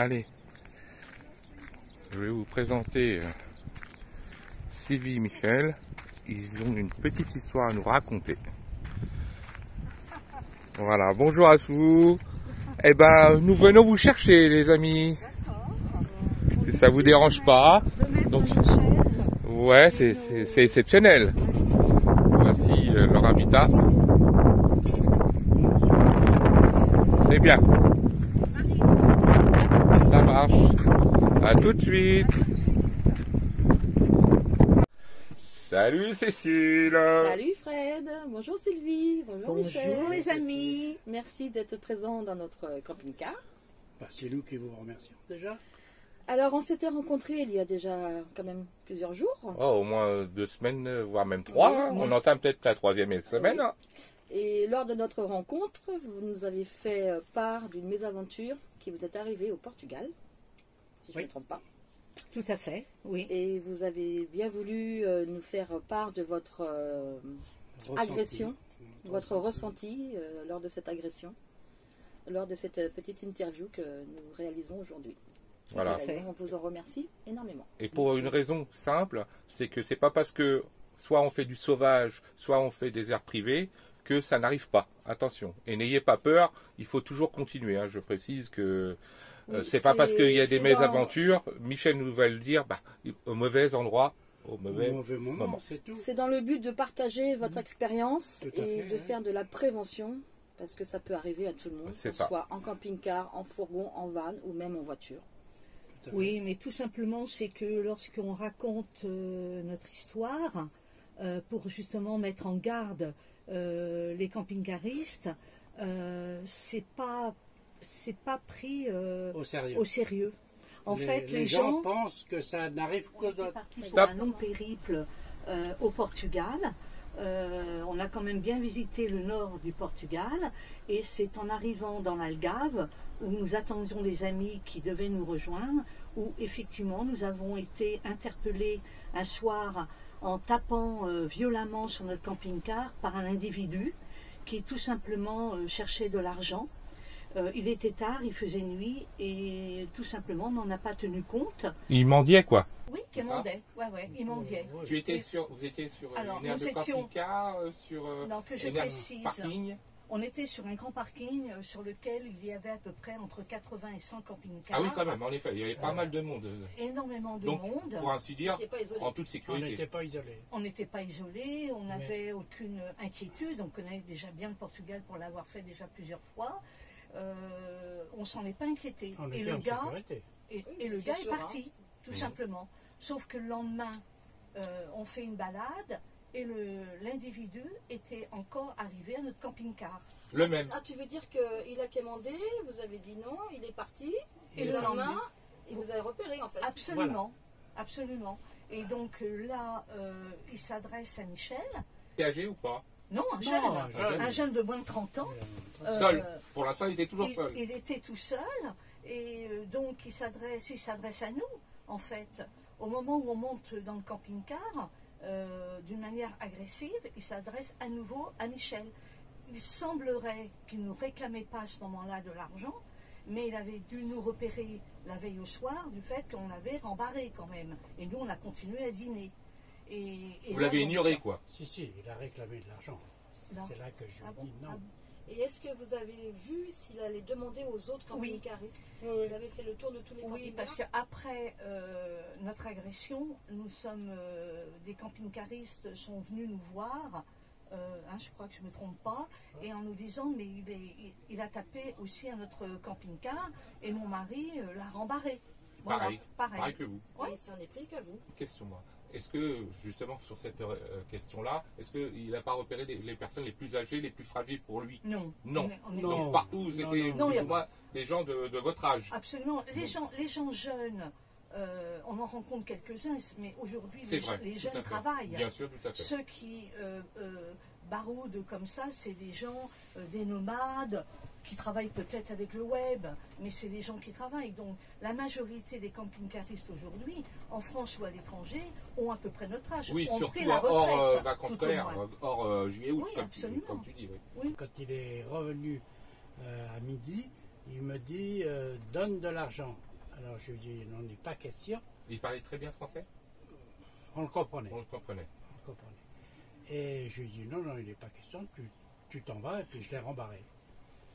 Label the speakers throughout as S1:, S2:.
S1: Allez, je vais vous présenter Sylvie et Michel. Ils ont une petite histoire à nous raconter. Voilà, bonjour à vous. Eh ben, nous venons vous chercher, les amis. Si ça vous dérange pas. Donc, ouais, c'est exceptionnel. Voici leur habitat. C'est bien. Ça marche. À tout de suite. Salut Cécile.
S2: Salut Fred. Bonjour Sylvie. Bonjour Michel.
S3: Bonjour les amis.
S2: Merci d'être présents dans notre camping-car.
S3: Bah, c'est nous qui vous remercions déjà.
S2: Alors on s'était rencontrés il y a déjà quand même plusieurs jours.
S1: Oh, au moins 2 semaines, voire même 3. On entame peut-être la 3e semaine.
S2: Et lors de notre rencontre, vous nous avez fait part d'une mésaventure qui vous est arrivée au Portugal, si je ne me trompe pas.
S3: Tout à fait, oui.
S2: Et vous avez bien voulu nous faire part de votre agression, votre ressenti lors de cette agression, lors de cette petite interview que nous réalisons aujourd'hui.
S1: Voilà.
S2: On vous en remercie énormément.
S1: Et pour une raison simple, c'est que c'est pas parce que soit on fait du sauvage, soit on fait des aires privées, que ça n'arrive pas. Attention. Et n'ayez pas peur, il faut toujours continuer. Hein. Je précise que c'est pas parce qu'il y a des mésaventures, Michel nous va le dire, au mauvais endroit, au mauvais moment.
S3: C'est tout.
S2: C'est dans le but de partager votre expérience et de faire de la prévention, parce que ça peut arriver à tout le monde, que ce soit en camping-car, en fourgon, en van ou même en voiture.
S4: Oui, mais tout simplement, c'est que lorsqu'on raconte notre histoire, pour justement mettre en garde les camping-caristes, c'est pas pris au sérieux. En fait, les gens
S3: pensent que ça n'arrive que dans...
S4: pour un long périple au Portugal. On a quand même bien visité le nord du Portugal et c'est en arrivant dans l'Algarve où nous attendions des amis qui devaient nous rejoindre, où effectivement nous avons été interpellés un soir en tapant violemment sur notre camping-car par un individu qui tout simplement cherchait de l'argent. Il était tard, il faisait nuit et tout simplement on n'en a pas tenu compte.
S1: Il mendiait quoi?
S4: Oui, il mendiait. Il mendiait.
S1: Vous étiez sur une aire de camping-car, sur
S4: non, que je
S1: une aire
S4: précise.
S1: de parking?
S4: On était sur un grand parking sur lequel il y avait à peu près entre 80 et 100 camping-cars.
S1: Ah oui, quand même, en effet, il y avait pas mal de monde.
S4: Énormément de
S1: Donc,
S4: monde.
S1: pour ainsi dire, en toute
S3: On
S1: sécurité.
S3: n'était pas isolés.
S4: On n'était pas isolés, on n'avait aucune inquiétude. On connaît déjà bien le Portugal pour l'avoir fait déjà plusieurs fois. On s'en est pas inquiété. Et le gars, le gars est parti, tout simplement. Sauf que le lendemain, on fait une balade et l'individu était encore arrivé à notre camping-car.
S1: Le même.
S2: Ah, tu veux dire qu'il a commandé, vous avez dit non, il est parti, et le lendemain, il vous a repéré en fait.
S4: Absolument, absolument. Et donc là, il s'adresse à Michel.
S1: Il est âgé ou pas?
S4: Non, un jeune de moins de 30 ans.
S1: Seul. Pour l'instant, il était toujours seul.
S4: Il était tout seul. Et donc, il s'adresse à nous, en fait. Au moment où on monte dans le camping-car, d'une manière agressive, il s'adresse à nouveau à Michel. Il semblerait qu'il ne nous réclamait pas à ce moment-là de l'argent, mais il avait dû nous repérer la veille au soir du fait qu'on l'avait rembarré quand même. Et nous, on a continué à dîner. Et
S1: vous l'avez ignoré, quoi?
S3: Si, il a réclamé de l'argent. C'est là que je dis non.
S2: Et est-ce que vous avez vu s'il allait demander aux autres camping-caristes? Il avait fait le tour de tous les camping-cars?
S4: Oui, parce qu'après notre agression, des camping-caristes sont venus nous voir, je crois que je ne me trompe pas, et en nous disant, mais il a tapé aussi à notre camping-car, et mon mari l'a rembarré. Voilà,
S1: pareil que vous.
S2: Oui, ça n'en est pris qu'à vous.
S1: Question, moi. Est-ce que, justement, sur cette question-là, est-ce qu'il n'a pas repéré les personnes les plus âgées, les plus fragiles pour lui?
S4: Non.
S1: Donc partout, c'était des gens de votre âge.
S4: Absolument. Les gens jeunes, on en rencontre quelques-uns, mais aujourd'hui, les jeunes travaillent.
S1: Bien sûr, tout à fait.
S4: Ceux qui baroudent comme ça, c'est des gens, des nomades, qui travaillent peut-être avec le web, mais c'est des gens qui travaillent. Donc la majorité des camping-caristes aujourd'hui, en France ou à l'étranger, ont à peu près notre âge.
S1: Oui,
S4: ont
S1: surtout
S4: pris la retraite,
S1: hors vacances scolaires, hors juillet-août,
S4: oui,
S1: comme tu dis.
S4: Oui.
S3: Quand il est revenu à midi, il me dit donne de l'argent. Alors je lui dis, il n'en est pas question.
S1: Il parlait très bien français?
S3: On le comprenait.
S1: On le comprenait.
S3: On le comprenait. Et je lui dis, non, il n'est pas question, tu t'en vas, et puis je l'ai rembarré.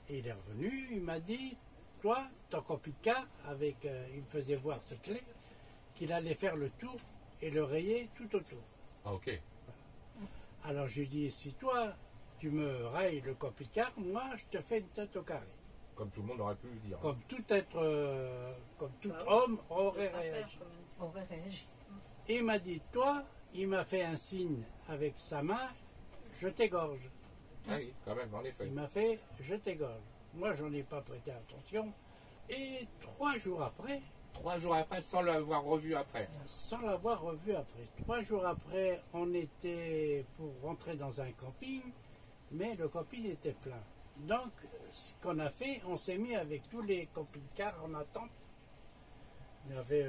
S3: Et il est revenu, il m'a dit, toi, ton camping-car, avec, il me faisait voir ses clés, qu'il allait faire le tour et le rayer tout autour.
S1: Ah, ok.
S3: Alors je lui dis, si toi, tu me rayes le camping-car, moi, je te fais une tête au carré.
S1: Comme tout le monde aurait pu le dire.
S3: Comme tout être, comme tout homme aurait réagi. Et il m'a dit, toi, il m'a fait un signe avec sa main, je t'égorge.
S1: Ah oui, quand même, en effet.
S3: Il m'a fait, je t'égorge. Moi, j'en ai pas prêté attention. Et 3 jours après,
S1: 3 jours après, sans l'avoir revu après.
S3: sans l'avoir revu après, 3 jours après, on était pour rentrer dans un camping, mais le camping était plein. Donc, ce qu'on a fait, on s'est mis avec tous les camping-cars en attente. Il y avait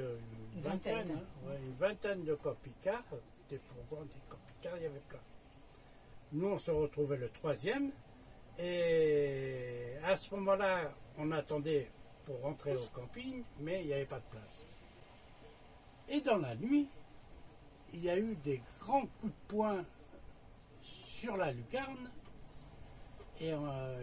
S3: une vingtaine, hein, ouais, une vingtaine de camping-cars, des fourgons, des camping-cars, il y avait plein. Nous, on se retrouvait le 3e, et à ce moment-là, on attendait pour rentrer au camping, mais il n'y avait pas de place. Et dans la nuit, il y a eu des grands coups de poing sur la lucarne, et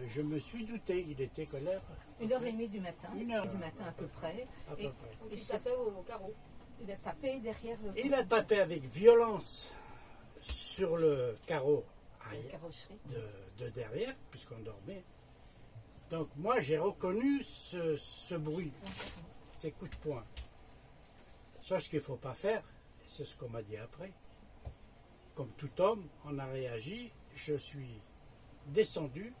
S3: je me suis douté, il était colère.
S2: 1h30 du matin,
S3: 1h
S2: du matin à peu près.
S3: à peu
S2: Et
S3: près.
S2: il tapait au carreau. Il a tapé derrière le
S3: Et il a tapé avec violence sur le carreau
S2: la carrosserie.
S3: de derrière, puisqu'on dormait. Donc moi j'ai reconnu ce bruit, ces coups de poing. Sauf ce qu'il ne faut pas faire, et c'est ce qu'on m'a dit après. Comme tout homme, on a réagi, je suis descendu,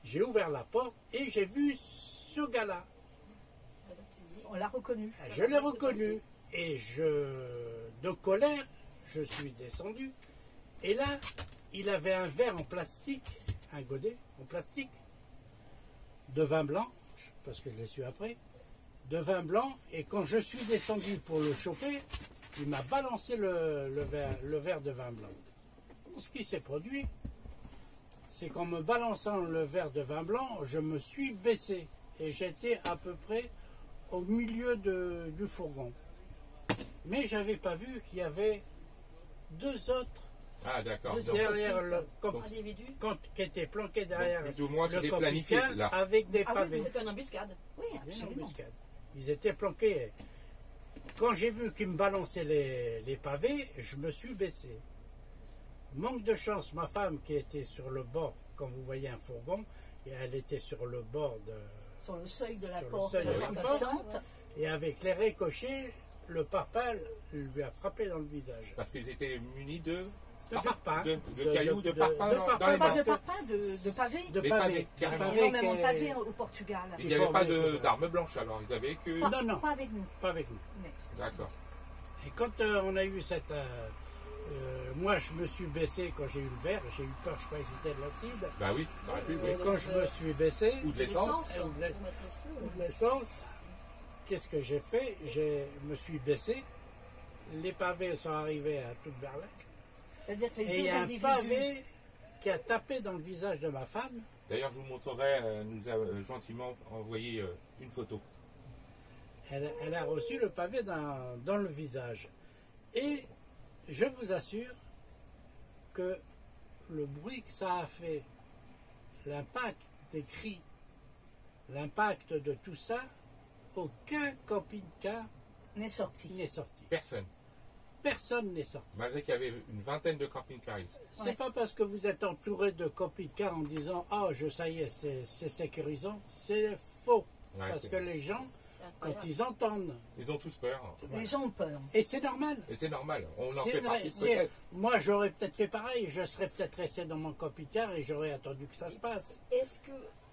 S3: j'ai ouvert la porte et j'ai vu ce gars-là.
S2: On l'a reconnu.
S3: Je l'ai reconnu et de colère, je suis descendu. Et là, il avait un verre en plastique, un godet en plastique, de vin blanc, parce que je l'ai su après, de vin blanc. Et quand je suis descendu pour le choper, il m'a balancé le verre de vin blanc. Ce qui s'est produit, c'est qu'en me balançant le verre de vin blanc, je me suis baissé. Et j'étais à peu près au milieu du fourgon. Mais je n'avais pas vu qu'il y avait 2 autres derrière le qui étaient planqués derrière
S1: plus ou moins,
S3: le
S1: c'était planifié,
S3: camping-car
S1: là.
S3: avec des
S2: Ah
S3: pavés.
S2: oui, c'était une embuscade. Oui, absolument.
S3: Ils étaient planqués. Quand j'ai vu qu'ils me balançaient les pavés, je me suis baissé. Manque de chance, ma femme qui était sur le bord, quand vous voyez un fourgon, et elle était sur le bord
S2: Sur le seuil de la
S3: sur le
S2: porte,
S3: seuil de
S2: la
S3: la
S2: porte
S3: porte.
S2: passante.
S3: et avec les ricochets, le parpaing lui a frappé dans le visage.
S1: Parce qu'ils étaient munis de
S3: parpaing.
S1: de cailloux, de parpaing dans les
S2: Pas
S1: mains.
S2: de parpaing, de pavés.
S3: De
S1: Les
S3: pavés.
S1: pavés, carrément.
S2: Énormément de pavés au Portugal.
S1: Il n'y avait pas d'armes blanches alors, ils avaient que...
S3: Non,
S2: Pas avec nous.
S3: pas avec nous.
S2: Mais
S1: D'accord.
S3: Et quand on a eu cette... moi, je me suis baissé quand j'ai eu le verre. J'ai eu peur, je croyais que c'était de l'acide.
S1: Bah oui, ça aurait pu,
S3: Et
S1: oui.
S3: quand je me suis baissé,
S1: Ou de l'essence.
S2: l'essence,
S3: ou de la-
S2: pour mettre le feu.
S3: ou de l'essence, qu'est-ce que j'ai fait? Je me suis baissé. Les pavés sont arrivés à toute berlette.
S2: C'est-à-dire que
S3: Et
S2: les
S3: il y
S2: deux
S3: a un
S2: individus...
S3: pavé qui a tapé dans le visage de ma femme.
S1: D'ailleurs, je vous montrerai, nous a gentiment envoyé une photo.
S3: Elle a reçu le pavé dans le visage. Et je vous assure que le bruit que ça a fait, l'impact des cris, l'impact de tout ça, aucun camping-car
S2: n'est sorti.
S3: n'est sorti.
S1: Personne.
S3: Personne n'est sorti.
S1: Malgré qu'il y avait une vingtaine de camping-cars ici.
S3: C'est pas parce que vous êtes entouré de camping-cars en disant « Ah, ça y est, c'est sécurisant ». C'est faux.
S1: Ouais,
S3: Parce
S1: c'est
S3: que
S1: vrai.
S3: les gens,
S2: C'est
S3: quand
S2: incroyable.
S3: ils entendent,
S1: Ils ont tous peur.
S2: Les gens ont peur.
S3: et c'est normal.
S1: Et c'est normal. On en
S3: C'est
S1: fait
S3: vrai,
S1: partie peut-être.
S3: moi, j'aurais peut-être fait pareil. Je serais peut-être resté dans mon camping-car et j'aurais attendu que ça se passe.
S2: Est-ce que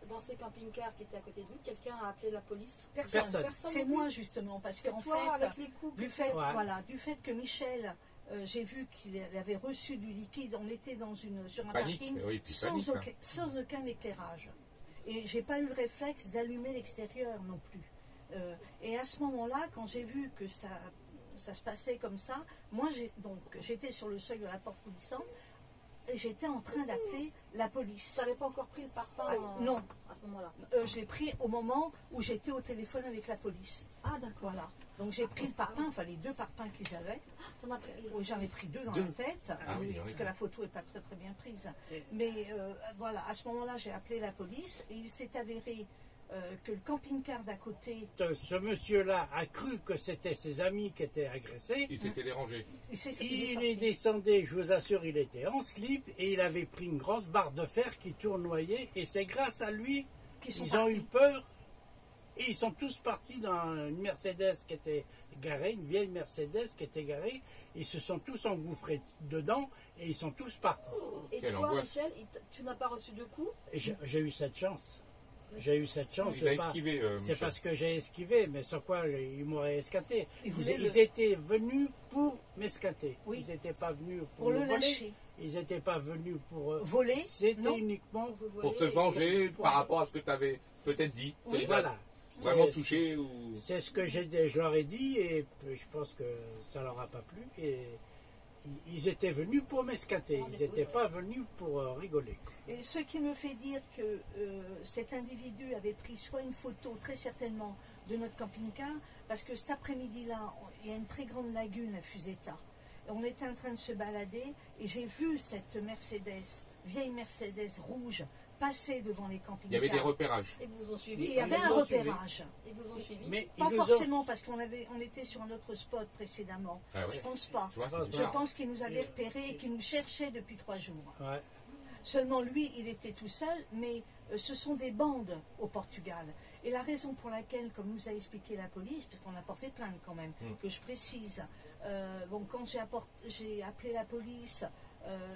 S2: dans ces camping-cars qui étaient à côté de vous, quelqu'un a appelé la police?
S3: Personne.
S2: C'est moi justement, parce
S5: C'est
S2: qu'en
S5: toi
S2: fait,
S5: avec les coups.
S2: du fait,
S3: Ouais.
S2: voilà, du fait que Michel, j'ai vu qu'il avait reçu du liquide, on était sur un
S1: Panique,
S2: parking
S1: oui, puis
S2: sans,
S1: panique,
S2: sans aucun éclairage. Et j'ai pas eu le réflexe d'allumer l'extérieur non plus. Et à ce moment-là, quand j'ai vu que ça se passait comme ça, moi j'étais sur le seuil de la porte coulissante.
S4: j'étais en train d'appeler la police.
S2: Tu n'avais pas encore pris le parpaing
S4: Non.
S2: À ce moment-là.
S4: Je l'ai pris au moment où j'étais au téléphone avec la police.
S2: Ah, d'accord.
S4: Voilà. Donc j'ai pris le parpaing, enfin les 2 parpaings qu'ils avaient.
S2: T'en as pris.
S4: Oui, j'en ai pris 2 dans
S1: Deux.
S4: la tête,
S1: Ah oui,
S4: parce
S1: oui.
S4: que la photo n'est pas très très bien prise. Mais voilà, à ce moment-là, j'ai appelé la police et il s'est avéré que le camping-car d'à côté,
S3: Ce monsieur-là a cru que c'était ses amis qui étaient agressés.
S1: Il s'était dérangé.
S3: Il est descendu, je vous assure, il était en slip et il avait pris une grosse barre de fer qui tournoyait et c'est grâce à lui qu'ils ont eu peur et ils sont tous partis dans une Mercedes qui était garée, une vieille Mercedes qui était garée, ils se sont tous engouffrés dedans et ils sont tous partis.
S2: Et
S1: Quelle
S2: toi,
S1: angoisse.
S2: Michel, tu n'as pas reçu de coups?
S3: Et j'ai eu cette chance. J'ai eu cette chance
S1: Il a
S3: de pas.
S1: esquivé,
S3: C'est
S1: Michel.
S3: parce que j'ai esquivé, mais sans quoi ils m'auraient escaté.
S4: Ils
S3: Ils étaient venus pour m'escater.
S4: Oui.
S3: Ils n'étaient pas venus
S4: pour
S3: me
S4: le
S3: voler.
S4: lâcher.
S3: Ils n'étaient pas venus pour
S4: Voler.
S3: C'était
S4: Non.
S3: uniquement.
S1: Pour se venger par rapport à ce que tu avais peut-être dit.
S3: Oui,
S1: C'est
S3: voilà.
S1: vraiment
S3: C'est-
S1: touché ou...
S3: C'est ce que je leur ai dit et je pense que ça leur a pas plu. Et ils étaient venus pour m'escater. Ils n'étaient pas venus pour rigoler.
S4: Et ce qui me fait dire que cet individu avait pris soit une photo, très certainement, de notre camping-car, parce que cet après-midi-là, il y a une très grande lagune à Fusetta. On était en train de se balader et j'ai vu cette Mercedes, vieille Mercedes rouge, passer devant les camping-cars.
S1: Il y avait des repérages.
S2: Ils vous ont
S4: Et
S2: suivi.
S4: il y avait un
S3: Ils nous ont suivis.
S4: repérage.
S2: Ils vous ont suivi.
S3: Mais
S4: Pas
S3: ils nous ont-
S4: forcément parce qu'on était sur un autre spot précédemment.
S1: Ah ouais.
S4: Je pense pas.
S1: Tu vois, c'est
S3: Je
S4: Je
S1: bizarre.
S4: pense qu'ils nous avaient repérés et qu'ils nous cherchaient depuis 3 jours.
S3: Ouais.
S4: Seulement lui, il était tout seul, mais ce sont des bandes au Portugal. Et la raison pour laquelle, comme nous a expliqué la police, parce qu'on a porté plainte quand même, que je précise, bon, quand j'ai appelé la police,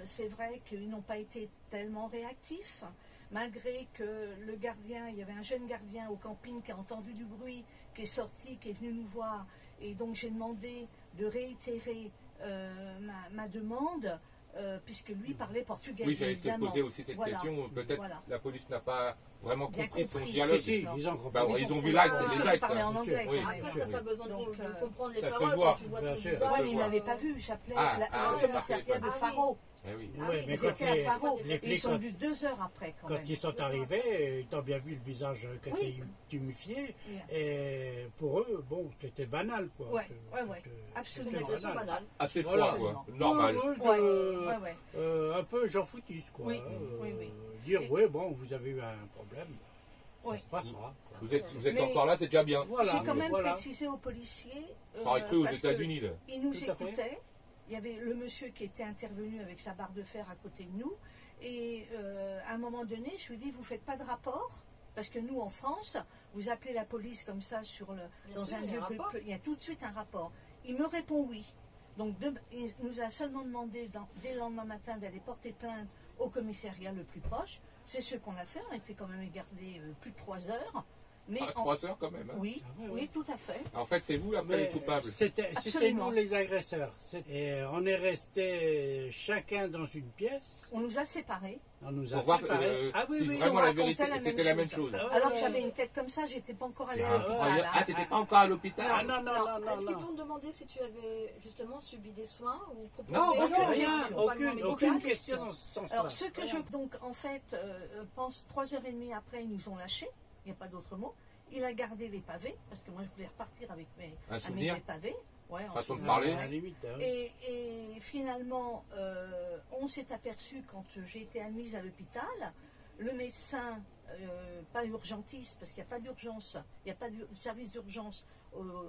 S4: c'est vrai qu'ils n'ont pas été tellement réactifs, malgré que le gardien, il y avait un jeune gardien au camping qui a entendu du bruit, qui est sorti, qui est venu nous voir, et donc j'ai demandé de réitérer ma demande, puisque lui parlait portugais.
S1: Oui, j'allais te
S4: évidemment.
S1: poser aussi cette
S4: Voilà.
S1: question. Peut-être
S4: Voilà.
S1: la police n'a pas vraiment
S4: Bien
S1: compris ton
S4: compris.
S1: dialogue.
S3: Si, si,
S4: Non.
S3: ils ont compris.
S1: Bah,
S4: Mais
S1: ils ont vu
S4: surtout,
S1: l'acte,
S4: parce que
S1: les
S4: j'ai
S1: actes.
S4: parlé en
S3: bien
S4: anglais.
S3: sûr.
S1: Oui,
S4: quand même.
S2: Après,
S1: bien
S2: t'as pas besoin
S4: Donc,
S2: de comprendre les
S1: ça se
S2: paroles
S1: voit.
S2: quand tu vois
S3: Bien
S2: ton
S3: sûr.
S2: visage.
S4: Ouais, mais il
S1: voit.
S4: m'avait pas vu. J'appelais
S1: Ah,
S4: le
S1: oui,
S4: commissariat de
S1: ah oui.
S4: Faro.
S1: Eh oui.
S2: Ah
S3: Oui,
S2: oui,
S3: mais
S4: Ils
S3: quand
S4: étaient à
S3: les-
S4: Faro.
S3: les
S4: Et ils
S3: flics,
S4: sont venus 2 heures après quand
S3: Quand
S4: même.
S3: ils sont arrivés, ils ont bien vu le visage qui
S4: Oui.
S3: était tumifié.
S4: Oui.
S3: Et pour eux, bon, c'était banal, quoi.
S4: Ouais,
S3: C'était-
S4: ouais, ouais.
S3: c'était
S4: Absolument.
S2: Une agression banale.
S1: Assez
S3: Voilà.
S1: froid, quoi.
S4: Absolument.
S1: Normal.
S3: Ouais,
S4: Ouais, ouais.
S3: un peu Jean Foutiste, quoi.
S4: Oui,
S3: hein,
S4: oui, oui.
S3: Dire,
S4: Et-
S3: oui, bon, vous avez eu un problème,
S4: Oui.
S3: ça se passera. quoi.
S1: Vous êtes
S4: Mais-
S1: encore là, c'est déjà bien.
S3: Voilà.
S4: J'ai quand même
S3: Voilà.
S4: précisé aux policiers.
S1: Ça aurait cru aux
S4: parce que
S1: États-Unis, là.
S4: Ils nous
S3: Tout à fait.
S4: écoutaient. Il y avait le monsieur qui était intervenu avec sa barre de fer à côté de nous. Et à un moment donné, je lui ai dit, vous ne faites pas de rapport? Parce que nous, en France, vous appelez la police comme ça dans
S2: sûr,
S4: un
S2: il y a
S4: lieu
S2: un rapport.
S4: il y a tout de suite un rapport. Il me répond oui. Donc il nous a seulement demandé dès le lendemain matin d'aller porter plainte au commissariat le plus proche. C'est ce qu'on a fait. On a été quand même gardés plus de 3 heures. Mais
S1: Ah, 3 heures quand même. Hein.
S4: oui,
S3: Ah ouais,
S4: oui,
S3: ouais.
S4: tout à fait.
S1: En fait, c'est vous après les
S3: Mais
S1: coupables.
S3: C'était
S4: Absolument.
S3: nous les agresseurs. Et on est restés chacun dans une pièce.
S4: On nous a séparés.
S3: On nous a
S1: Pour voir
S3: séparés. Ah oui,
S1: si
S3: oui.
S1: vraiment
S4: on
S1: la
S4: racontait
S1: vérité,
S4: la même
S1: c'était la même
S4: chose.
S1: chose.
S3: Ah ouais.
S4: Alors que j'avais une tête comme ça, j'étais pas encore allée
S1: C'est
S4: à l'hôpital.
S1: incroyable.
S4: hein.
S1: Ah, t'étais pas encore à l'hôpital?
S3: Ah non, non, non, non,
S2: Est-ce qu'ils
S3: non.
S2: t'ont demandé si tu avais justement subi des soins ou proposé
S1: Non,
S2: un
S3: Rien,
S2: accompagnement médical?
S3: aucune question dans ce sens-là.
S4: Alors, ce que je donc en fait pense 3h30 après, ils nous ont lâchés. Il n'y a pas d'autre mot. Il a gardé les pavés parce que moi je voulais repartir avec
S1: Un souvenir.
S4: mes pavés. Ouais, en
S1: Façon de
S4: souvenir.
S1: parler.
S3: À la limite, hein.
S4: Et finalement, on s'est aperçu quand j'ai été admise à l'hôpital, le médecin, pas urgentiste, parce qu'il n'y a pas d'urgence, il n'y a pas de service d'urgence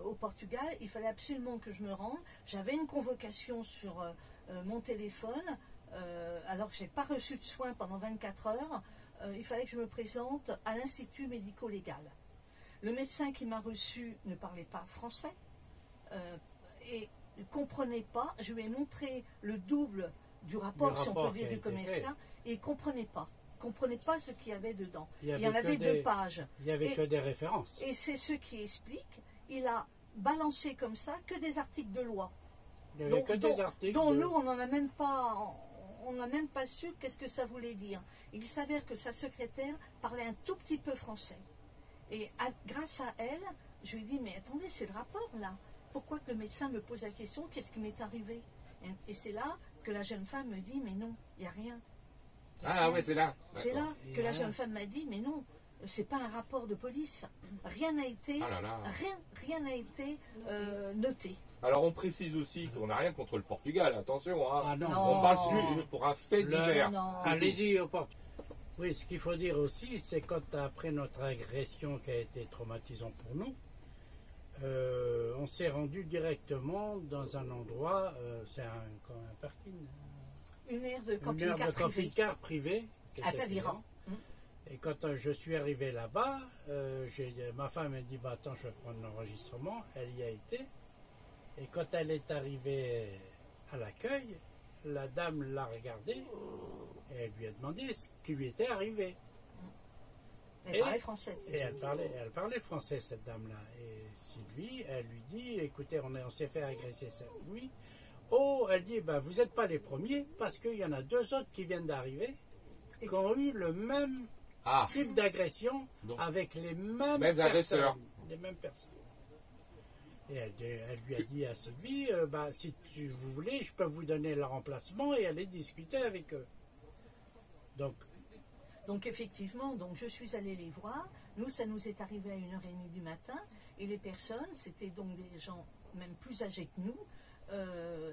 S4: au Portugal, il fallait absolument que je me rende. J'avais une convocation sur mon téléphone, alors que je n'ai pas reçu de soins pendant 24 heures, il fallait que je me présente à l'Institut médico-légal. Le médecin qui m'a reçu ne parlait pas français. Et ne comprenait pas, je lui ai montré le double du rapport, si on
S3: rapport
S4: peut dire,
S3: qui a
S4: du
S3: été
S4: commerçant, et il ne comprenait pas. Il ne comprenait pas ce qu'il y avait dedans.
S3: Il y
S4: Il y en
S3: avait
S4: avait
S3: que
S4: 2
S3: des-
S4: pages.
S3: Il n'y avait
S4: Et-
S3: que des références.
S4: Et c'est ce qui explique, il a balancé comme ça que des articles de loi.
S3: Il n'y avait que des articles.
S4: dont
S3: de-
S4: nous, on n'en a même pas... On n'a même pas su qu'est-ce que ça voulait dire. Il s'avère que sa secrétaire parlait un tout petit peu français. Et grâce à elle, je lui ai dit, mais attendez, c'est le rapport là. Pourquoi que le médecin me pose la question, qu'est-ce qui m'est arrivé?
S5: Et c'est là que la jeune femme me dit, mais non, il n'y a rien.
S1: Ah ouais, c'est là.
S5: C'est
S1: D'accord.
S5: là que la jeune femme m'a dit, mais non, c'est pas un rapport de police. Rien n'a été,
S1: Ah là là.
S5: rien n'a été noté.
S1: Alors on précise aussi qu'on n'a rien contre le Portugal, attention. Hein.
S3: Ah non.
S1: On parle pour un fait
S3: Le-
S1: divers.
S5: Non.
S3: Allez-y au Portugal. Oui, ce qu'il faut dire aussi, c'est quand après notre agression qui a été traumatisante pour nous, on s'est rendu directement dans un endroit, c'est comme un parking,
S5: Une aire de
S3: une aire
S5: camping-car
S3: de
S5: privé
S3: camping-car privé. Qui
S5: à
S3: était
S5: Taviran.
S3: payant. Et quand je suis arrivé là-bas, ma femme m'a dit, bah, attends, je vais prendre l'enregistrement. Elle y a été. Et quand elle est arrivée à l'accueil, la dame l'a regardée et elle lui a demandé ce qui lui était arrivé.
S5: Elle
S3: Et-
S5: parlait français.
S3: Et elle parlait français, cette dame-là. Et Sylvie, elle lui dit, écoutez, on s'est fait agresser cette nuit. Oh, elle dit, ben, vous n'êtes pas les premiers, parce qu'il y en a 2 autres qui viennent d'arriver, qui ont eu le même
S1: Ah,
S3: type d'agression,
S1: Donc,
S3: avec les mêmes
S1: mêmes
S3: personnes.
S1: agresseurs.
S3: Les mêmes personnes. Et elle lui a dit à Sylvie, bah, si vous voulez, je peux vous donner leur emplacement et aller discuter avec eux.
S5: Donc effectivement, donc je suis allée les voir. Nous, ça nous est arrivé à 1h30 du matin. Et les personnes, c'était donc des gens même plus âgés que nous,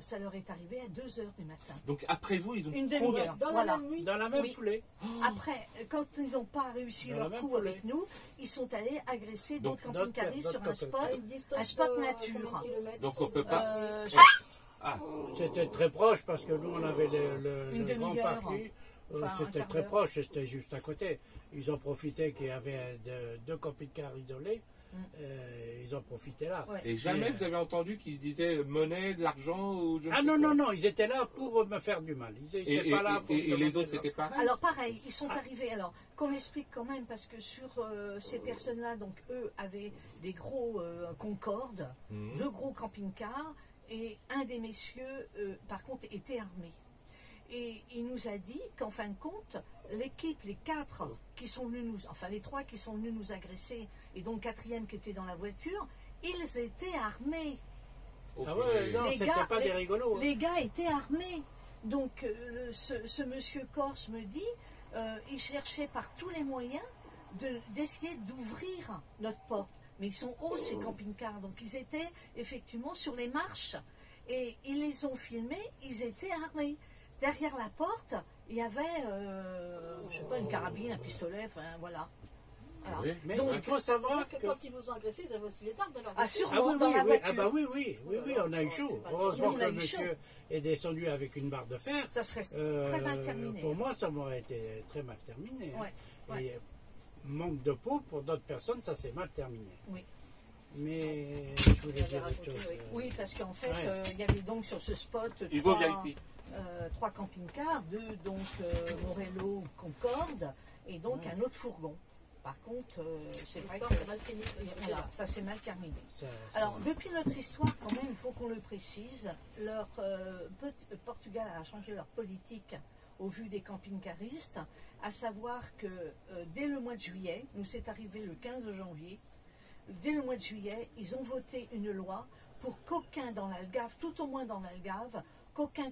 S5: ça leur est arrivé à 2h du matin.
S1: donc après vous, ils ont
S5: Une demi-heure.
S2: Dans
S5: Voilà.
S2: la même nuit.
S3: Dans la même
S5: Oui.
S3: foulée.
S5: Après, quand ils n'ont pas réussi
S3: Dans
S5: leur
S3: la même
S5: coup
S3: foulée.
S5: avec nous, ils sont allés agresser
S1: Donc,
S5: d'autres camping-caristes sur un
S3: d'autres
S5: spot.
S2: À une distance
S5: Un spot
S2: de
S5: nature.
S2: combien de kilomètres,
S1: Donc, on peut pas-
S5: Je-
S3: C'était très proche parce que nous on avait
S5: Une
S3: le grand
S5: demi-heure.
S3: parking.
S5: Enfin, un
S3: C'était
S5: quart
S3: très
S5: d'heure.
S3: proche, c'était juste à côté. Ils ont profité qu'il y avait 2 camping-cars isolés. Ils ont profité là.
S5: Ouais.
S1: Et jamais
S3: Et,
S1: vous avez entendu qu'ils disaient monnaie, de l'argent ou je ne
S3: Ah
S1: sais
S3: non,
S1: quoi.
S3: non, ils étaient là pour me faire du mal. Ils n'étaient
S1: Et
S3: pas là pour me
S1: les
S3: demander
S1: autres,
S3: de
S1: c'était pareil.
S5: Alors pareil, ils sont arrivés. Alors qu'on explique quand même parce que sur ces personnes-là, donc eux avaient des gros Concorde,
S1: Mhm.
S5: 2 gros camping-cars et un des messieurs, par contre, était armé. Et il nous a dit qu'en fin de compte, l'équipe, les 4 qui sont venus nous, enfin les 3 qui sont venus nous agresser, et donc le 4e qui était dans la voiture, ils étaient armés.
S1: Oh,
S3: Ah ouais, non,
S5: Les
S3: c'était
S5: gars,
S3: pas des rigolos. Hein.
S5: Les gars étaient armés. Donc ce monsieur Corse me dit, il cherchait par tous les moyens d'essayer d'ouvrir notre porte. Mais ils sont hauts ces camping-cars, donc ils étaient effectivement sur les marches. Et ils les ont filmés, ils étaient armés. Derrière la porte, il y avait, je sais pas, une carabine, un pistolet, enfin voilà. Voilà.
S1: Oui.
S3: Mais
S5: Donc,
S3: il faut savoir que.
S2: Quand ils vous ont agressé, ils avaient aussi les armes dans leur
S5: Ah,
S2: voiture.
S3: Ah
S5: sûrement
S3: oui,
S5: dans
S3: oui,
S5: la
S3: oui.
S5: voiture.
S3: Ah bah oui, on a eu chaud. Heureusement
S5: On
S3: que
S5: a
S3: le
S5: eu chaud.
S3: monsieur est descendu avec une barre de fer.
S5: Ça serait très mal terminé.
S3: Pour moi, ça m'aurait été très mal terminé. hein.
S5: Ouais, ouais.
S3: Et manque de peau, pour d'autres personnes, ça s'est mal terminé.
S5: Oui.
S3: Mais je voulais dire autre chose.
S5: Oui, parce qu'en fait,
S3: Ouais.
S5: il y avait donc sur ce spot
S1: Hugo, viens ici.
S5: 3 camping-cars, 2 donc Morello, Concorde, et donc
S3: Ouais.
S5: un autre fourgon. Par contre, c'est vrai que
S2: L'histoire s'est mal finie.
S5: voilà, ça s'est mal terminé.
S3: Ça-
S5: Alors, depuis notre histoire, quand même, il faut qu'on le précise, Portugal a changé leur politique au vu des camping-caristes, à savoir que dès le mois de juillet, nous c'est arrivé le 15 janvier, dès le mois de juillet, ils ont voté une loi pour qu'aucun dans l'Algarve, tout au moins dans l'Algarve, qu'aucun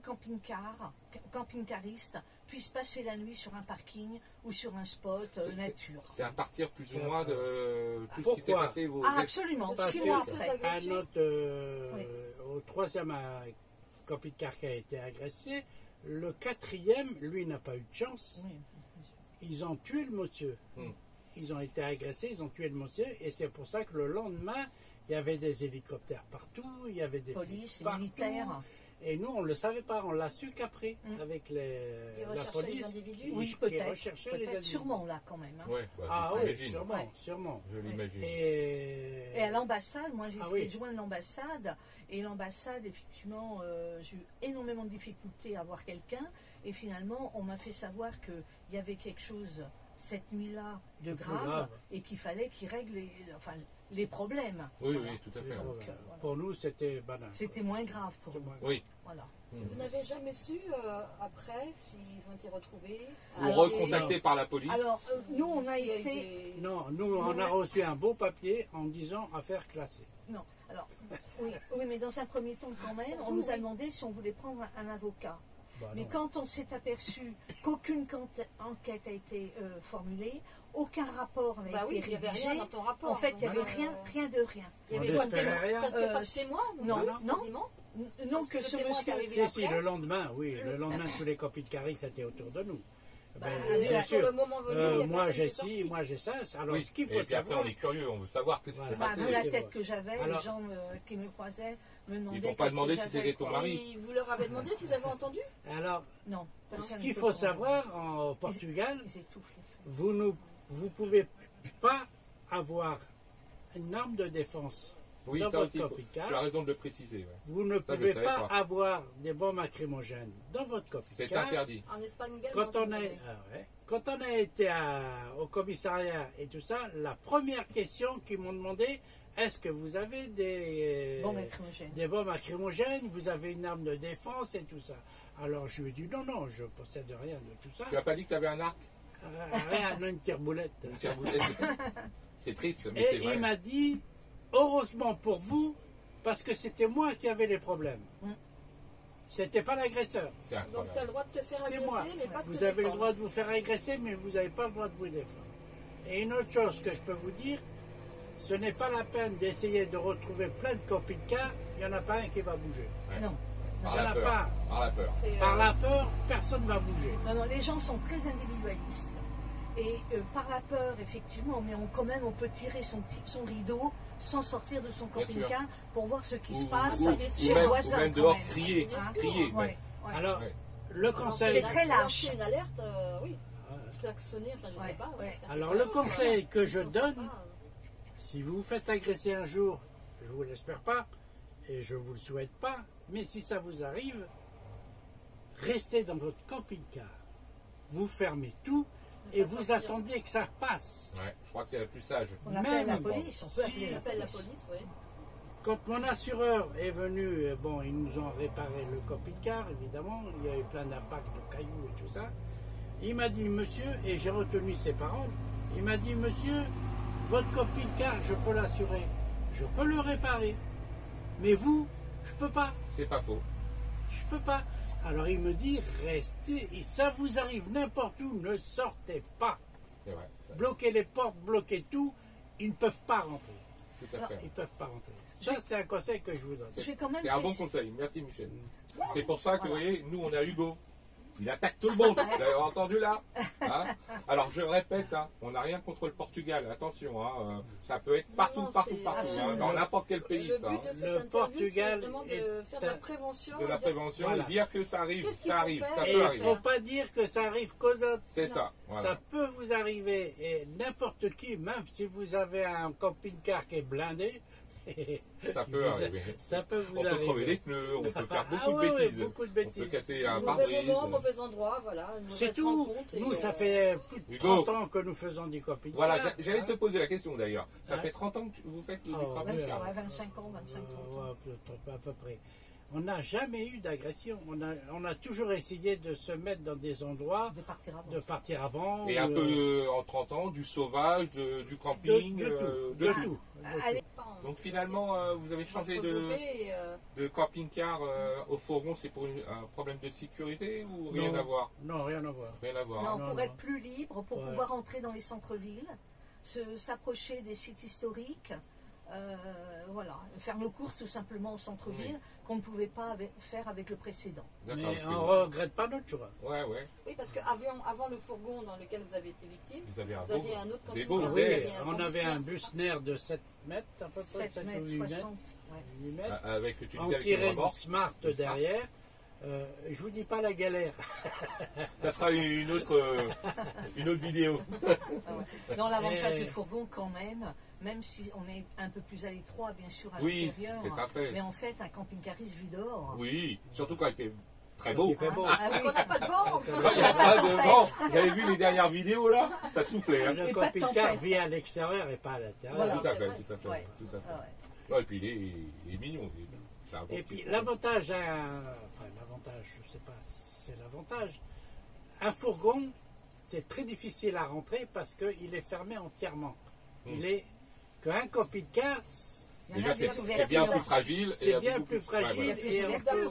S5: camping-cariste puisse passer la nuit sur un parking ou sur un spot nature.
S1: C'est à partir plus ou moins de tout ce qui s'est
S3: Pourquoi
S1: passé.
S5: Ah, absolument,
S3: Parce
S5: 6
S3: que-
S5: mois après.
S3: À notre,
S5: Oui.
S3: au 3e camping-car qui a été agressé, le 4e, lui, n'a pas eu de chance.
S5: Oui.
S3: Ils ont tué le monsieur. Ils ont été agressés, ils ont tué le monsieur, et c'est pour ça que le lendemain, il y avait des hélicoptères partout, il y avait des
S5: Police,
S3: flics partout.
S5: militaires.
S3: Et nous, on ne le savait pas, on l'a su qu'après, avec
S2: Ils
S3: la
S2: recherchaient
S3: police.
S2: les individus.
S5: Oui,
S3: qui
S5: peut-être.
S3: recherchait les
S5: Peut-être,
S3: individus.
S5: sûrement là quand même. Hein.
S1: Ouais, bah,
S3: Ah oui,
S1: j'imagine.
S3: sûrement,
S5: Ouais.
S3: sûrement.
S1: Je l'imagine.
S3: Et
S5: Et à l'ambassade, moi j'ai
S3: Ah
S5: essayé
S3: oui.
S5: de joindre l'ambassade, et l'ambassade, effectivement, j'ai eu énormément de difficultés à voir quelqu'un, et finalement, on m'a fait savoir qu'il y avait quelque chose cette nuit-là de grave,
S3: grave.
S5: et qu'il fallait qu'ils règlent les problèmes.
S1: Oui,
S5: Voilà.
S1: oui, tout à fait.
S3: Donc,
S5: voilà.
S3: pour nous, c'était banal.
S5: C'était moins grave pour nous.
S1: Oui.
S5: Voilà.
S2: Vous n'avez jamais su après s'ils ont été retrouvés
S1: Ou
S5: Alors,
S1: recontacté par la police.
S5: Alors, nous, on a
S2: Il y a eu
S5: été...
S2: des-
S3: Non, nous, on a reçu un beau papier en disant affaire classée.
S5: Non. Alors, oui, mais dans un premier temps, quand même, on nous a demandé si on voulait prendre un avocat.
S3: Bah,
S5: Mais
S3: non.
S5: quand on s'est aperçu qu'aucune enquête a été formulée, aucun rapport n'a
S2: Bah oui,
S5: été
S2: il n'y avait
S5: rédigé,
S2: rien dans ton rapport.
S5: en fait, il n'y avait
S2: donc,
S5: rien de rien.
S2: Il y
S3: On
S2: avait
S3: n'espérait rien.
S2: presque pas de
S5: Euh,
S2: témoins.
S5: non, non.
S2: quasiment.
S5: Non,
S2: Parce
S5: que
S2: que
S5: ce
S2: le témoin est
S5: monsieur...
S2: arrivé
S3: Si,
S2: après.
S3: le lendemain, oui, le lendemain, tous les copies de Caris étaient autour de nous.
S2: Bah,
S3: Ben, bien
S2: sur le
S3: sûr.
S2: moment venu, il y a
S3: Moi
S2: personne
S3: j'ai
S2: qui est sorti.
S3: ci, moi j'ai ça. Alors
S1: Oui.
S3: ce qu'il
S1: Et
S3: faut
S1: puis après,
S3: savoir,
S1: on est curieux, on veut savoir ce qui s'est
S3: Voilà.
S5: Bah,
S1: passé.
S5: vu la
S3: c'est
S5: tête
S3: bon.
S5: que j'avais,
S3: Alors-
S5: les gens qui me croisaient me demandaient...
S1: Ils t'ont pas
S5: qu'est-ce
S1: demandé
S5: que
S1: si
S5: j'avais.
S1: c'était ton mari.
S2: Et vous leur avez demandé s'ils avaient entendu?
S3: alors
S5: Non.
S3: ce
S5: personne
S3: qu'il
S5: ne
S3: faut
S5: peut
S3: savoir au Portugal,
S5: Ils étouffent les feux.
S3: vous pouvez pas avoir une arme de défense
S1: Oui,
S3: dans
S1: ça
S3: votre
S1: aussi, tu as
S3: copie-car.
S1: raison de le préciser. Ouais.
S3: Vous ne
S1: Ça, je
S3: pouvez
S1: savais
S3: pas
S1: pas.
S3: avoir des bombes lacrymogènes dans votre
S1: C'est
S3: copie-car.
S1: interdit.
S2: En Espagne également.
S3: Quand on, quand on a été au commissariat et tout ça, la première question qu'ils m'ont demandé, est-ce que vous avez
S5: Bon, lacrymogène.
S3: des bombes lacrymogènes, vous avez une arme de défense et tout ça. Alors je lui ai dit non, non, je possède rien de tout ça.
S1: Tu n'as pas dit que tu avais un arc?
S3: Rien, non, une tire-boulette.
S1: Une tire-boulette. C'est triste, mais
S3: Et
S1: c'est vrai.
S3: il m'a dit, heureusement pour vous, parce que c'était moi qui avais les problèmes. C'était pas l'agresseur.
S1: C'est
S2: Donc tu as le
S1: incroyable.
S2: droit de te faire
S3: C'est
S2: agresser,
S3: moi.
S2: mais pas de te
S3: Vous avez le
S2: défendre.
S3: droit de vous faire agresser, mais vous n'avez pas le droit de vous défendre. Et une autre chose que je peux vous dire, ce n'est pas la peine d'essayer de retrouver plein de copies de cas, il n'y en a pas un qui va bouger.
S1: Ouais.
S5: Non.
S1: Par
S3: Il y en
S1: la
S3: a
S1: peur.
S3: pas.
S1: Par la peur.
S2: C'est,
S3: Par la peur, personne ne va bouger.
S5: Non, non, les gens sont très individualistes. Et par la peur, effectivement, mais quand même, on peut tirer son rideau sans sortir de son
S1: Bien sûr.
S5: camping-car pour voir ce qui se
S1: Ou-
S5: passe
S1: ou-
S5: chez
S1: ou
S5: le
S1: même,
S5: voisin.
S1: ou même
S5: quand
S1: dehors,
S5: même.
S1: crier.
S5: Hein
S1: Crier.
S5: Ouais,
S1: ouais.
S5: ouais.
S3: Alors,
S1: Ouais.
S3: le conseil,
S5: C'est très lâche.
S2: Lancer une alerte, oui.
S3: Ouais.
S2: Klaxonner, enfin je sais
S5: Ouais,
S2: pas.
S5: ouais.
S2: faire
S3: Alors,
S2: quelque
S3: le
S2: chose,
S3: conseil que je
S2: Ils s'en
S3: donne,
S2: sortent pas,
S3: si vous vous faites agresser un jour, je vous l'espère pas, et je vous le souhaite pas, mais si ça vous arrive, restez dans votre camping-car. Vous fermez tout
S2: Ne
S3: et
S2: pas
S3: vous
S2: sortir.
S3: attendez que ça passe.
S1: Ouais, je crois que c'est la plus sage.
S5: On appelle la
S3: Même
S5: police, on peut
S3: si-
S5: appeler
S2: On
S5: la
S2: appelle la
S5: police.
S2: police, oui.
S3: Quand mon assureur est venu, bon, ils nous ont réparé le camping-car, évidemment, il y a eu plein d'impacts de cailloux et tout ça. Il m'a dit, monsieur, et j'ai retenu ses paroles, il m'a dit, monsieur, votre camping-car, je peux l'assurer, je peux le réparer, mais vous, je peux pas,
S1: C'est pas faux.
S3: je peux pas. Alors il me dit, restez, et ça vous arrive n'importe où, ne sortez pas.
S1: C'est vrai.
S3: Bloquez les portes, bloquez tout, ils ne peuvent pas rentrer.
S1: Tout à
S5: Alors,
S1: fait.
S3: Ils ne peuvent pas rentrer. Ça, c'est un conseil que je vous donne.
S5: Je vais quand même
S1: C'est un bon
S5: préciser-
S1: conseil. Merci, Michel. C'est pour ça que, vous voyez, nous, on a Hugo. Il attaque tout le monde. Vous avez entendu là hein? Alors, je répète, hein, on n'a rien contre le Portugal. Attention, hein, ça peut être partout,
S2: Non,
S1: partout,
S2: c'est
S1: partout. Hein,
S2: absolument-
S1: dans n'importe quel pays,
S2: Le
S1: ça.
S2: but
S1: Hein.
S2: de cette
S3: Le
S2: interview,
S3: Portugal
S2: c'est vraiment de
S3: est
S2: faire de la
S3: un-
S2: prévention.
S1: De la
S2: dire-
S1: prévention
S3: Voilà.
S1: et dire que ça arrive.
S2: Qu'est-ce qu'il
S1: Ça
S2: faut
S1: arrive.
S2: faire
S1: Ça
S3: Et
S1: peut
S3: il ne
S1: arriver.
S3: faut pas dire que ça arrive qu'aux autres.
S1: C'est
S2: Non.
S1: ça. Voilà.
S3: Ça peut vous arriver, et n'importe qui, même si vous avez un camping-car qui est blindé,
S1: Ça peut arriver.
S3: ça peut vous
S1: On peut
S3: arriver.
S1: crever les pneus, on peut faire
S3: Ah
S1: beaucoup
S3: ouais,
S1: de
S3: ouais,
S1: bêtises.
S3: beaucoup de
S1: On peut
S3: bêtises.
S1: casser un
S2: Mauvais
S1: pare-brise.
S2: moment, mauvais endroit, voilà. Une
S3: C'est
S2: mauvaise
S3: tout.
S2: rencontre, et,
S3: Nous, ça fait plus de
S1: Hugo.
S3: 30 ans que nous faisons du camping-car.
S1: Voilà, j'allais te poser la question d'ailleurs. Ça
S3: Hein?
S1: fait 30 ans que vous faites du
S3: Oh,
S1: camping-car.
S5: Ouais, 25 ans, 25 ans.
S3: Ouais, à peu près. On n'a jamais eu d'agression. On a toujours essayé de se mettre dans des endroits,
S5: De partir avant.
S3: de partir avant.
S1: Et un
S3: ou,
S1: peu en 30 ans, du sauvage, du camping,
S3: de tout.
S1: de
S3: De
S1: tout.
S3: tout.
S5: Allez,
S1: Donc finalement, vous avez
S2: on va se
S1: changé
S2: regrouper et,
S1: de camping-car au fourgon, c'est pour un problème de sécurité ou rien
S3: Non.
S1: à voir?
S3: Non, rien à voir.
S1: Rien à voir.
S5: non,
S1: hein.
S3: non,
S5: pour
S3: non.
S5: être plus libre, pour
S3: Ouais.
S5: pouvoir entrer dans les centres-villes, s'approcher des sites historiques, voilà, faire nos courses tout simplement au centre-ville, qu'on ne pouvait pas faire avec le précédent.
S1: D'accord.
S3: Mais
S1: parce
S3: on
S1: que-
S3: ne regrette pas notre choix.
S1: Ouais, ouais.
S2: Oui, parce qu'avant le fourgon dans lequel vous avez été victime,
S1: Vous avez un
S2: vous
S1: beau-
S2: aviez un autre
S1: des
S2: camping-car.
S1: beaux
S2: Vous
S3: Oui,
S2: aviez
S3: on avait un
S2: bus
S3: Busner de 7 mètres, à peu près,
S5: 7
S3: 7 ou
S5: mètres,
S3: 8 mètres.
S5: 60. Ouais.
S3: 8 mètres.
S1: Avec, tu
S3: On
S1: disais avec une
S3: tirait une
S1: remorque.
S3: Smart
S1: Une Smart.
S3: derrière. Je vous dis pas la galère.
S1: Ça sera une autre vidéo.
S5: Non, l'avantage
S3: Et-
S5: du fourgon quand même si on est un peu plus à l'étroit, bien sûr, à
S1: Oui,
S5: l'intérieur,
S1: c'est un fait.
S5: mais en fait, un camping-cariste vit dehors.
S1: Oui, surtout quand il fait très beau.
S3: Il fait beau.
S5: Ah oui.
S2: On n'a pas de vent.
S1: Quand il n'y a pas de vent. Vous avez vu les dernières vidéos là? Ça soufflait. Hein.
S3: Le
S5: Et pas de
S3: camping-car
S5: tempête.
S3: vit à l'extérieur et pas à l'intérieur.
S2: Voilà.
S1: Tout à
S2: c'est
S1: fait,
S2: vrai.
S1: tout à fait.
S5: Ouais.
S1: Tout à fait.
S5: Ah ouais.
S1: Ouais, et puis il est mignon. C'est un beau
S3: Et
S1: petit
S3: puis
S1: fourgon.
S3: l'avantage, enfin l'avantage, je sais pas si c'est l'avantage, un fourgon, c'est très difficile à rentrer parce qu'il est fermé entièrement. Il est qu'un camping-car,
S5: Il y en
S1: Déjà,
S5: a des
S1: c'est bien plus fragile.
S3: C'est
S1: et
S3: bien
S1: beaucoup
S3: plus fragile.
S1: ouais, voilà.
S3: Et on peut-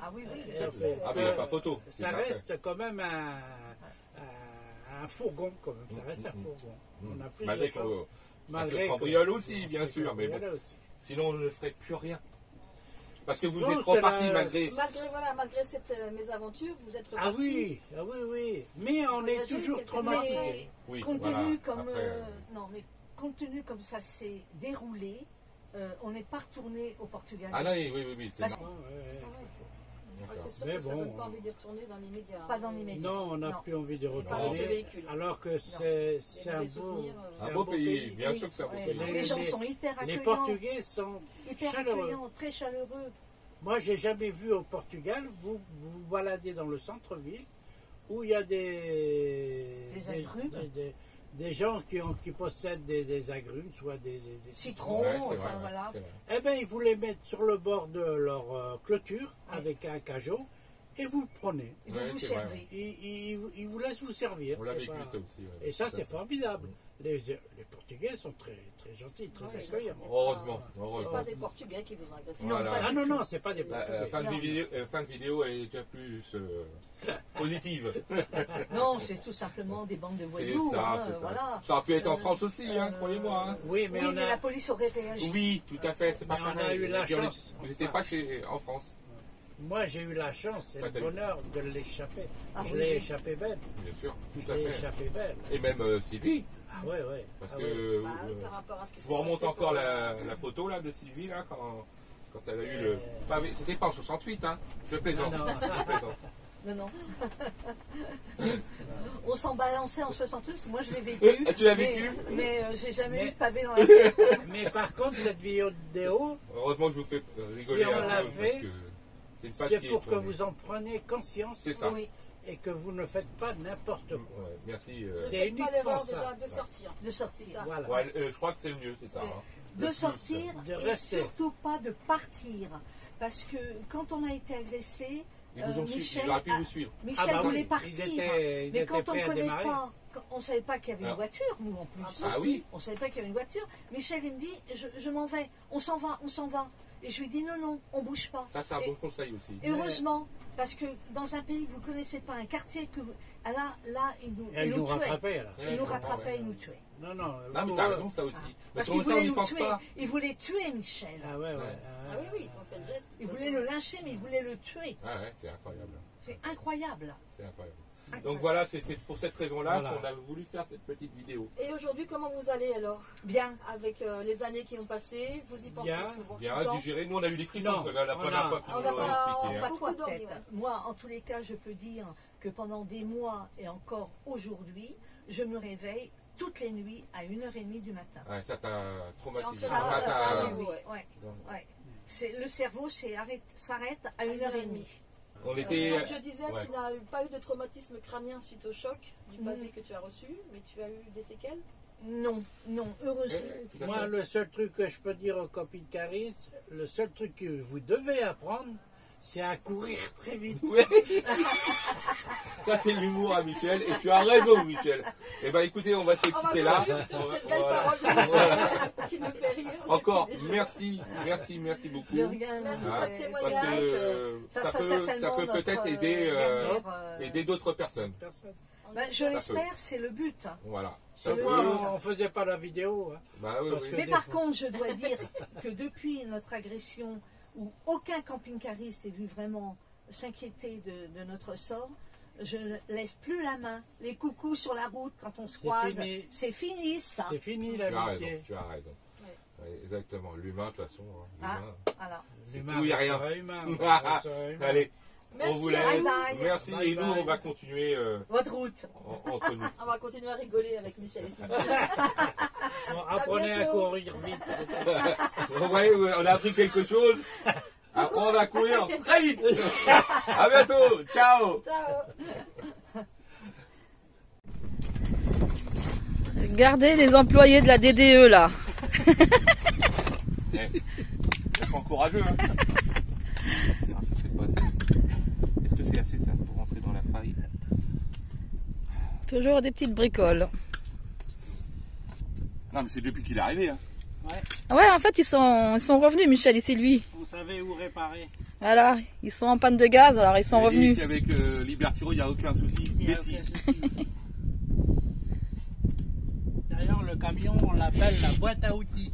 S5: Ah oui, oui.
S3: et on peut-
S1: Ah, mais il n'y a pas photo.
S3: Ça reste quand même un fourgon, quand même. Ça reste un fourgon. On a plus
S1: Malgré
S3: de choses.
S1: qu'on ça se cambriole aussi, bien sûr, mais bon.
S3: Aussi.
S1: Sinon, on ne ferait plus rien. Parce que vous
S3: Non,
S1: êtes
S3: c'est
S1: reparti
S3: la-
S1: malgré.
S2: Malgré cette mésaventure, vous êtes
S3: Ah
S2: reparti.
S3: oui. Mais on est
S2: Voyager
S3: toujours
S2: quelque
S3: traumatisé.
S5: Mais
S1: Oui,
S5: compte
S1: voilà.
S5: tenu comme
S1: Après,
S5: non, mais compte tenu comme ça s'est déroulé, on n'est pas retourné au Portugal.
S1: Ah non, oui, c'est
S5: Parce-
S1: normal.
S2: Ouais, c'est sûr
S3: Mais
S2: que ça
S3: bon.
S2: donne pas envie d'y retourner dans l'immédiat.
S5: Pas dans l'immédiat.
S3: Non, on n'a
S5: Non.
S3: plus envie de
S2: Pas avec ce
S3: retourner.
S2: véhicule.
S3: Alors que
S2: Les
S3: c'est un
S2: mauvais
S3: beau,
S2: souvenirs,
S3: c'est
S1: Un beau pays, bien
S5: Oui,
S1: sûr que c'est un beau
S5: ouais.
S1: pays.
S5: Les gens sont hyper
S3: Les
S5: accueillants.
S3: Portugais sont
S5: Hyper
S3: chaleureux.
S5: accueillants, très chaleureux.
S3: Moi, j'ai jamais vu au Portugal, vous vous baladez dans le centre-ville où il y a des
S5: agrumes.
S3: des gens qui possèdent des agrumes, soit des
S5: Citron,
S1: Ouais, c'est
S5: enfin
S1: vrai,
S5: voilà.
S1: c'est vrai.
S3: Eh bien, ils vous les mettent sur le bord de leur clôture avec un cajot et vous le prenez.
S5: Et
S1: Ouais,
S5: vous
S1: c'est vrai,
S5: servez.
S3: Ils vous laissent vous servir.
S1: On l'a
S3: c'est
S1: vécu
S3: pas-
S1: ça aussi. ouais.
S3: Et ça,
S1: Tout à
S3: c'est
S1: fait.
S3: formidable. Les Portugais sont très, très gentils, très
S2: Ouais,
S3: accueillants.
S1: Heureusement,
S2: C'est
S1: heureusement.
S2: pas des Portugais qui vous ont agressé.
S1: Voilà.
S3: Ah non, c'est pas des
S1: La
S3: Portugais.
S1: fin de vidéo, elle est déjà plus positive.
S5: Non, c'est tout simplement des bandes de
S1: C'est
S5: voyous.
S1: ça,
S5: hein,
S1: c'est ça.
S5: voilà.
S1: Ça aurait pu être en France aussi, hein,
S5: euh,
S1: croyez-moi. hein.
S3: Oui, mais
S5: Oui,
S3: on
S5: mais
S3: a...
S5: la police aurait réagi.
S1: Oui, tout à fait, c'est pas
S3: Mais on a
S1: pareil.
S3: eu la
S1: Et puis,
S3: chance,
S1: Vous n'étiez
S3: enfin.
S1: pas en France,
S3: Moi, j'ai eu la chance et
S1: Ouais,
S3: le
S1: t'as eu.
S3: bonheur de l'échapper.
S5: Ah
S3: Je
S5: oui,
S3: l'ai
S5: oui.
S3: échappé belle.
S1: bien sûr,
S3: Je
S1: tout à
S3: l'ai
S1: fait.
S3: échappé belle.
S1: Et même Sylvie,
S3: Ah ouais.
S1: parce
S3: Ah
S1: que
S3: ouais.
S2: Bah oui, par rapport à ce qui
S1: je
S2: s'est
S1: vous remonte
S2: passé
S1: encore
S2: pour-
S1: la photo là de Sylvie là quand elle a eu le pavé. C'était pas en 68, hein. Je plaisante.
S3: Non, non.
S1: Je plaisante.
S5: Non. On s'en balançait en 68, moi je l'ai vécu.
S1: Ah, tu l'as
S5: mais-
S1: vécu
S5: Mais j'ai jamais
S3: Mais-
S5: eu de pavé dans la tête.
S3: Mais par contre, cette vidéo,
S1: Heureusement que je vous fais rigoler
S3: Si on
S1: un
S3: l'a
S1: peu,
S3: fait,
S1: parce que c'est une page
S3: c'est
S1: qui
S3: pour
S1: est
S3: que
S1: tournée.
S3: vous en preniez conscience
S1: C'est ça.
S5: Oui,
S3: et que vous ne faites pas n'importe quoi.
S1: Ouais, merci.
S2: Ne
S3: C'est
S2: faites pas
S3: uniquement
S2: l'erreur
S3: ça.
S2: déjà de sortir.
S5: de sortir.
S2: C'est ça.
S3: Voilà.
S1: Ouais, je crois que c'est le mieux, c'est ça.
S5: Ouais.
S1: hein.
S5: De
S1: Le plus,
S5: sortir
S3: de
S5: et
S3: rester.
S5: surtout pas de partir. Parce que quand on a été agressé,
S1: Ils vous ont suivi,
S5: Michel
S1: il aurait pu
S5: a-
S1: vous suivre.
S5: Michel
S3: Ah bah oui,
S5: voulait
S3: ils
S5: partir.
S3: étaient
S5: Mais quand on
S3: prêts
S5: ne
S3: à
S5: connaît
S3: démarrer.
S5: pas, on ne savait pas qu'il y avait
S1: Ah.
S5: une voiture, nous en plus.
S1: Ah oui.
S5: On ne savait pas qu'il y avait une voiture. Michel, il me dit, je m'en vais, on s'en va. Et je lui dis, non, on ne bouge pas.
S1: Ça, c'est un
S5: Et-
S1: bon conseil aussi.
S5: Et heureusement, parce que dans un pays que vous ne connaissez pas, un quartier que vous... Ah là, il
S3: Elle
S5: nous
S3: nous
S5: tuait.
S3: rattrapait là.
S5: Il
S1: Ouais,
S5: nous
S1: je comprends,
S5: rattrapait,
S1: ouais.
S5: il nous tuait.
S3: Non.
S1: Non, mais
S3: pour
S1: t'as
S3: eux-
S1: raison, ça aussi. Mais
S5: Parce
S1: sur
S5: qu'il
S1: ça, on
S5: voulait
S1: n'y
S5: nous
S1: pense
S5: tuer.
S1: pas.
S5: Il voulait tuer Michel.
S3: Ah ouais.
S2: Ah oui, ils ont fait le geste.
S5: Il voulait le lyncher, mais il voulait le tuer.
S1: Ouais, c'est incroyable.
S5: C'est incroyable.
S1: C'est incroyable. Donc voilà, c'était pour cette raison-là
S3: Voilà.
S1: qu'on a voulu faire cette petite vidéo.
S2: Et aujourd'hui, comment vous allez alors?
S5: Bien.
S2: Avec les années qui ont passé, vous y pensez
S3: Bien,
S2: souvent
S1: Bien
S2: tout le temps?
S1: digéré. Nous, on a eu des frissons
S3: Non,
S1: la
S3: on
S1: première
S3: a-
S1: fois qu'ils
S2: on
S1: nous
S2: a
S1: l'ont
S2: pas-
S1: expliqué.
S2: on
S1: hein.
S2: Beaucoup
S5: Toi,
S2: dormi,
S5: peut-être.
S2: ouais.
S5: Moi, en tous les cas, je peux dire que pendant des mois et encore aujourd'hui, je me réveille toutes les nuits à 1h30 du matin.
S1: Ouais, ça t'a traumatisé.
S2: C'est entre-
S5: oui,
S2: ouais.
S5: ouais. Le cerveau s'arrête à 1h30.
S1: On était.
S2: Donc je disais,
S1: Ouais.
S2: tu n'as pas eu de traumatisme crânien suite au choc du pavé
S5: Mm.
S2: que tu as reçu, mais tu as eu des séquelles?
S5: Non, heureusement.
S1: Tout à
S3: Moi,
S1: fait.
S3: le seul truc que je peux dire aux copines Caris, le seul truc que vous devez apprendre, c'est à courir très vite.
S1: Ouais. Ça, c'est l'humour à Michel. Et tu as raison, Michel. Eh ben, écoutez, on va se
S2: On va
S1: quitter là.
S2: conclure sur cette belle
S1: Voilà.
S2: parole de Michel qui nous fait rire.
S1: Encore,
S2: depuis des jours.
S1: merci beaucoup.
S5: De rien.
S2: Merci
S1: Hein,
S2: pour votre
S1: parce
S2: témoignage.
S1: que
S5: Ça
S1: ça
S5: sera
S1: peut
S5: certainement
S1: peut-être
S5: notre,
S1: aider,
S5: dernière,
S1: aider d'autres personnes.
S3: Personne.
S5: Ben, je l'espère, c'est le but. hein.
S1: Voilà.
S5: C'est
S1: Ça
S5: le
S1: peut-
S3: Moi, on faisait pas la vidéo. Hein.
S1: Bah oui,
S3: Parce
S1: oui.
S3: que-
S5: Mais
S3: des
S5: par
S3: fois.
S5: contre, je dois dire que depuis notre agression, où aucun camping-cariste est venu vraiment s'inquiéter de notre sort, je ne lève plus la main. Les coucous sur la route quand on se
S3: C'est
S5: croise,
S3: fini.
S5: c'est fini ça.
S3: C'est fini
S1: Tu as raison,
S3: l'amitié.
S1: tu as raison. Ouais, exactement. L'humain, de toute façon. hein,
S5: Ah.
S1: l'humain.
S5: Voilà.
S3: L'humain
S1: tout, y a rien.
S3: restera humain.
S1: Ah,
S3: Restera humain.
S1: Allez,
S2: Merci,
S1: on vous
S2: à
S1: laisse.
S2: vous.
S5: Bye.
S1: Merci.
S3: Bye
S1: Et nous,
S3: bye.
S1: on va continuer
S5: Votre route.
S1: entre nous.
S2: On va continuer à rigoler avec Michel et Sylvie.
S3: Bon, apprenez à
S2: bientôt.
S3: courir vite.
S1: Vous voyez, on a appris quelque chose. Apprendre à courir très vite. À bientôt. Ciao.
S2: Ciao.
S6: Regardez les employés de la DDE là.
S1: C'est pas courageux. Hein. Non, ça, c'est pas assez. Est-ce que c'est assez ça pour rentrer dans la faille?
S6: Toujours des petites bricoles.
S1: Non, mais c'est depuis qu'il est arrivé. Hein.
S6: Ouais, en fait, ils sont revenus, Michel et Sylvie.
S3: On savait où réparer.
S6: Voilà, ils sont en panne de gaz, alors ils sont revenus.
S1: Avec Liberty Road, il n'y a aucun souci. Merci.
S3: D'ailleurs, le camion, on l'appelle la boîte à outils.